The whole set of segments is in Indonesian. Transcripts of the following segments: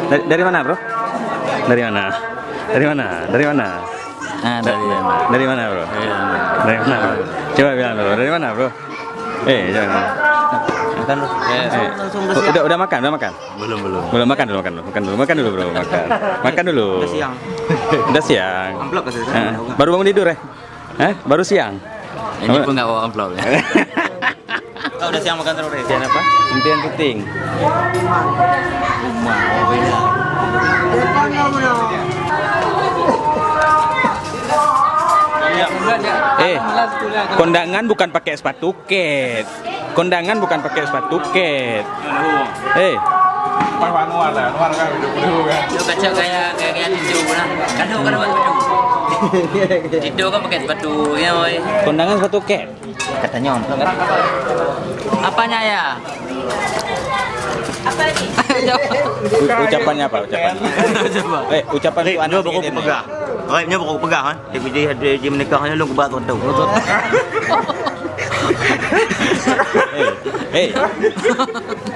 Dari mana, Bro? Dari mana? Dari mana? Dari mana? Dari mana, Bro? Dari mana, Bro? Coba bilang, Bro. Dari mana, Bro? Jangan. Makan lu. Udah makan, udah makan? Belum makan dulu, makan dulu, Bro. Makan dulu. Udah siang. Udah siang. Amplop kasih saya. Baru bangun tidur ya? Baru siang. Ini pun nggak bawa amplop ya. Udah siang makan terus. Impian apa? Impian puting. Kondangan bukan pakai sepatu ket. Kondangan bukan pakai sepatu ket. Nuar kan hidup kan. Lu kacau kayak tidur lah. Kan buat sepatu. Tidur kan pakai sepatu ya, woi. Kondangan sepatu ket. Katanya amplop kan. Apanya ya? Apa lagi? Ucapannya apa? Ucapan. Ucapan itu anak baru pegang. Raibnya baru pegang kan. Dia menikahnya lu kebat tu.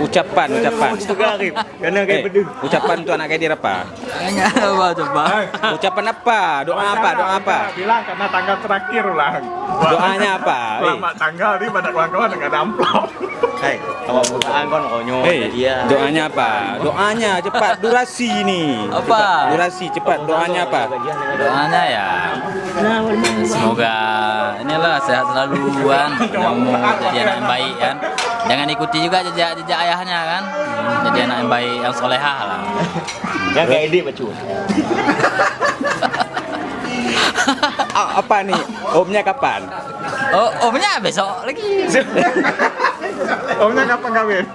Ucapan. Karena kayak pedih. Ucapan untuk anak Kaidir apa? Tanya apa coba? Ucapan apa? Doa apa? Bilang karena tanggal terakhir ulang. Doanya apa? Selamat tanggal di pada kawan-kawan dengan amplop. Kalau bukaan kan konyo dia. Doanya apa? Doanya cepat, durasi nih. Apa? Cepat, durasi cepat. Doanya apa? Doanya ya. Semoga inilah sehat selalu kan. Kamu jadi anak yang baik kan. Jangan ikuti juga jejak ayahnya kan. Jadi anak yang baik, yang solehah lah. Yang kayak dia bacu. Apa nih? Omnya kapan? Oh, omnya besok lagi. Omnya kapan kawin?